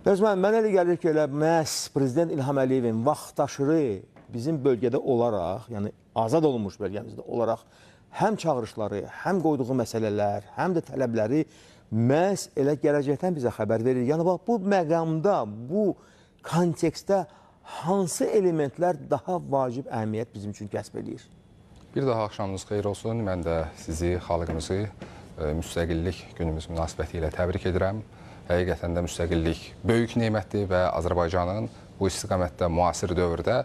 Özmən, mənə elə gəlir ki, elə məhz Prezident İlham Əliyevin vaxtaşırı bizim bölgədə olaraq, yəni azad olunmuş bölgəmizdə olaraq həm çağırışları, həm qoyduğu məsələlər, həm də tələbləri məhz elə gələcəkdən bizə xəbər verir. Yəni, bax, bu məqamda, bu kontekstdə hansı elementlər daha vacib əhəmiyyət bizim üçün kəsb edir? Bir daha axşamınız xeyir olsun. Mən də sizi, xalqımızı müstəqillik günümüz münasibəti ilə təbrik edirəm. Həqiqətən də müstəqillik böyük nemətdir və Azərbaycanın bu istiqamətdə müasir dövrdə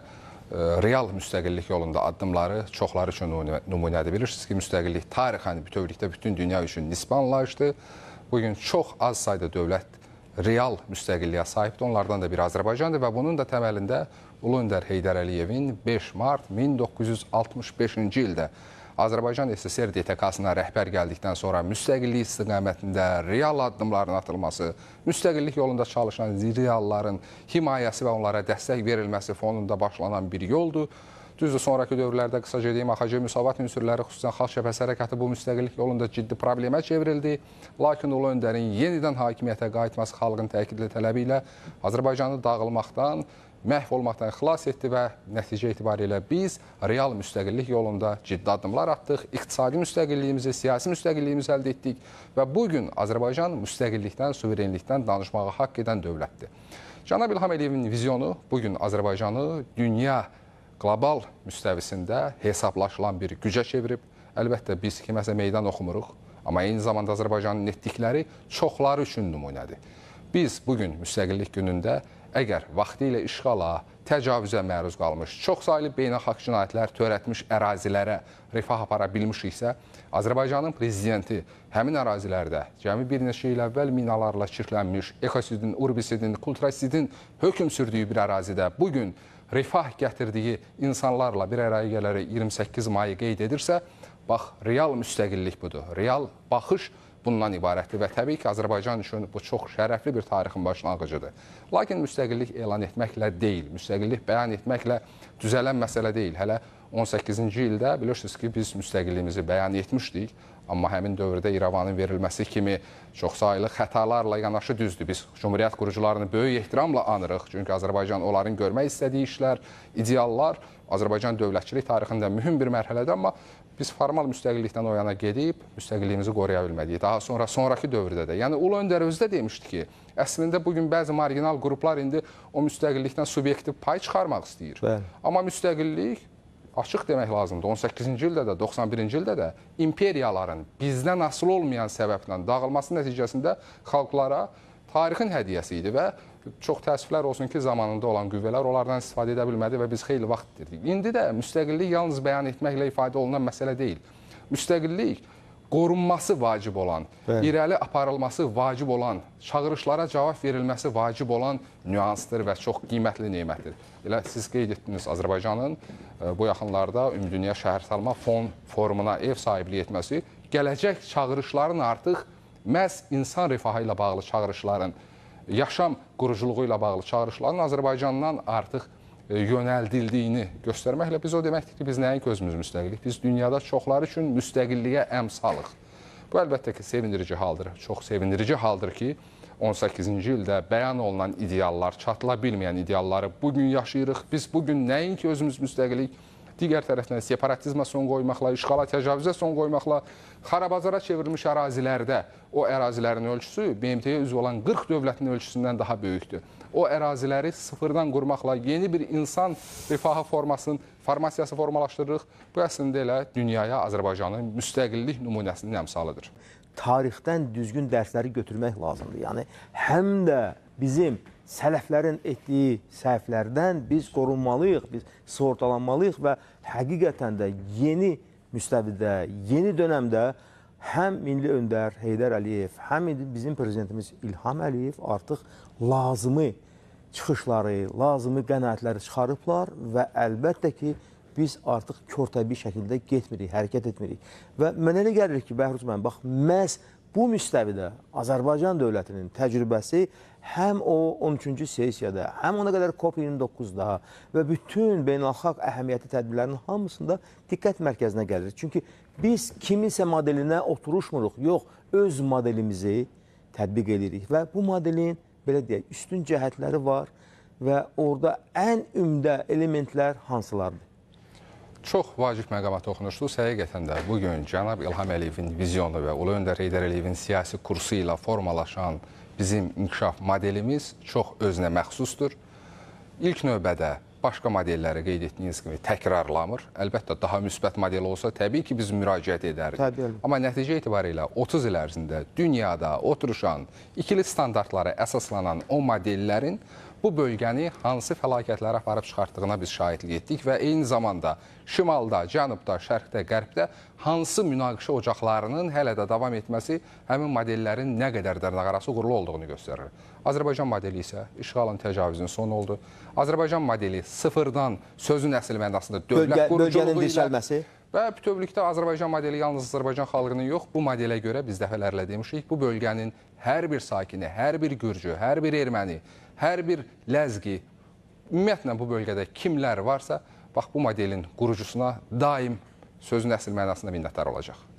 real müstəqillik yolunda addımları çoxları üçün nümunədir. Bilirsiniz ki, müstəqillik tarixən bütövlükdə bütün dünya üçün nisbi anlayışdır. Bugün çox az sayda dövlət real müstəqilliyə sahibdir. Onlardan da biri Azərbaycandır və bunun da təməlində Ulu Öndər Heydər Əliyevin 5 mart 1965-ci ildə Azərbaycan SSR DTK-sına rəhbər gəldikdən sonra müstəqillik istiqamətində real addımların atılması, müstəqillik yolunda çalışan realların himayəsi və onlara dəstək verilməsi fonunda başlanan bir yoldur. Düzdür, sonraki dövrlərdə qısaca deyim, AXC müsavat ünsürləri, xüsusən xalq şəbhəsi hərəkatı bu müstəqillik yolunda ciddi problemə çevrildi. Lakin Ulu Öndərin yenidən hakimiyyətə qayıtması xalqın təkidli tələbi ilə Azərbaycanı dağılmaqdan, məhv olmaqdan xilas etdi və nəticə etibarilə biz real müstəqillik yolunda ciddi addımlar atdıq, iqtisadi müstəqilliyimizi, siyasi müstəqilliyimizi əldə etdik və bugün Azərbaycan müstəqillikdən, suverenlikdən danışmağa haqq edən dövlətdir. Cənab İlham Əliyevin vizyonu bugün Azərbaycanı dünya qlobal müstəvisində hesablaşılan bir gücə çevirib. Əlbəttə biz kiməsə meydan oxumuruq, amma eyni zamanda Azərbaycanın etdikləri çoxları üçün nümunədir. Biz bugün müstəqillik günündə əgər vaxtı ilə işğala, təcavüzə məruz qalmış, çoxsaylı beynəlxalq cinayətlər törətmiş ərazilərə rifah apara bilmişiksə, Azərbaycanın prezidenti həmin ərazilərdə cəmi bir neçə il əvvəl minalarla çirklənmiş, ekosidin, urbisidin, kultrasidin hökm sürdüyü bir ərazidə bugün rifah gətirdiyi insanlarla bir araya gələrək 28 mayı qeyd edirsə, bax, real müstəqillik budur, real baxış bundan ibarətdir və təbii ki, Azərbaycan üçün bu çox şərəfli bir tarixin başlanğıcıdır. Lakin müstəqillik elan etməklə deyil, müstəqillik bəyan etməklə düzələn məsələ deyil. Hələ 18-ci ildə bilirsiniz ki, biz müstəqilliyimizi bəyan etmişdik, amma həmin dövrdə İrəvanın verilməsi kimi çoxsaylı xətalarla yanaşı düzdür. Biz Cumhuriyyət qurucularını böyük ehtiramla anırıq, çünki Azərbaycan onların görmək istədiyi işlər, ideallar Azərbaycan dövlətçilik tarixində mühüm bir mərhələdir, amma biz formal müstəqillikdən o yana gedib müstəqilliyimizi qoruya bilmədik. Daha sonra, sonraki dövrdə də. Yəni, Ulu Öndər özü də demişdi ki, əslində bugün bəzi marginal qruplar indi o müstəqillikdən subyektiv pay çıxarmaq istəyir. Bəli. Amma müstəqillik, açıq demək lazımdır, 18-ci ildə də, 91-ci ildə də imperiyaların bizdən asılı olmayan səbəblə dağılması nəticəsində xalqlara tarixin hədiyyəsi idi və çox təəssüflər olsun ki, zamanında olan qüvvələr onlardan istifadə edə bilmədi və biz xeyli vaxt itirdik. İndi də müstəqillik yalnız bəyan etməklə ifadə olunan məsələ deyil. Müstəqillik qorunması vacib olan, irəli aparılması vacib olan, çağırışlara cavab verilməsi vacib olan nüansdır və çox qiymətli nemətdir. Elə siz qeyd etdiniz, Azərbaycanın bu yaxınlarda Ümumdünya Şəhərsalma Forumuna ev sahibliyi etməsi gələcək çağırışların artıq məhz insan rifahı ilə bağlı çağırışların, yaşam quruculuğu ilə bağlı çağırışların Azərbaycandan artıq yönəldildiyini göstərməklə biz o deməkdir ki, biz nəyin özümüz müstəqillik? Biz dünyada çoxları üçün müstəqilliyə əmsalıq. Bu əlbəttə ki, sevindirici haldır. Çox sevindirici haldır ki, 18-ci ildə bəyan olunan ideallar, çatıla bilməyən idealları bugün yaşayırıq. Biz bugün nəinki özümüz müstəqillik, digər tərəfdən separatizmə son qoymaqla, işğala, təcavüzə son qoymaqla, xarabazara çevrilmiş ərazilərdə o ərazilərin ölçüsü BMT-yə üzv olan 40 dövlətin ölçüsündən daha böyükdür. O əraziləri sıfırdan qurmaqla yeni bir insan rifahı formasiyası formalaşdırırıq. Bu əslində elə dünyaya Azərbaycanın müstəqillik nümunəsinin əmsalıdır. Tarixdən düzgün dərsləri götürmək lazımdır. Yəni, həm də bizim sələflərin etdiyi səhvlərdən biz qorunmalıyıq, biz sığortalanmalıyıq və həqiqətən də yeni müstəvidə, yeni dönəmdə həm Milli Öndər Heydər Əliyev, həm bizim prezidentimiz İlham Əliyev artıq lazımi çıxışları, lazımi qənaətləri çıxarıblar və əlbəttə ki, biz artıq körtəbii şəkildə getmirik, hərəkət etmirik. Və mənə elə gəlir ki, Bəhruz müəllim, bax, məhz bu müstəvidə Azərbaycan dövlətinin təcrübəsi həm o 13-cü sessiyada, həm ona qədər COP29-da və bütün beynəlxalq əhəmiyyətli tədbirlərin hamısında diqqət mərkəzinə gəlir. Çünki biz kiminsə modelinə oturuşmuruq, yox, öz modelimizi tətbiq edirik və bu modelin belə deyək, üstün cəhətləri var və orada ən ümdə elementlər hansılardır? Çox vacib məqama toxunursunuz. Həqiqətən də bugün cənab İlham Əliyevin vizyonu və Ulu Öndər Heydər Əliyevin siyasi kursu ilə formalaşan bizim inkişaf modelimiz çox özünə məxsusdur. İlk növbədə başqa modelləri qeyd etdiyiniz kimi təkrarlamır. Əlbəttə, daha müsbət model olsa, təbii ki, biz müraciət edərik. Təbii. Amma nəticə etibarilə 30 il ərzində dünyada oturuşan, ikili standartlara əsaslanan o modellərin bu bölgəni hansı fəlakətlərə aparıb çıxartdığına biz şahidlik etdik və eyni zamanda şimalda, cənubda, şərqdə, qərbdə hansı münaqişə ocaqlarının hələ də davam etməsi həmin modellərin nə qədər dırnaqarası uğurlu olduğunu göstərir. Azərbaycan modeli isə işğalın təcavüzün sonu oldu. Azərbaycan modeli sıfırdan sözün əsl mənasında dövlət quruculuğu ilə və bütövlükdə Azərbaycan modeli yalnız Azərbaycan xalqının yox, bu modelə görə biz dəfələrlə demişik, bu bölgənin hər bir sakini, hər bir gürcü, hər bir erməni, hər bir ləzgi, ümumiyyətlə bu bölgədə kimlər varsa, bax bu modelin qurucusuna daim sözün əsl mənasında minnətdar olacaq.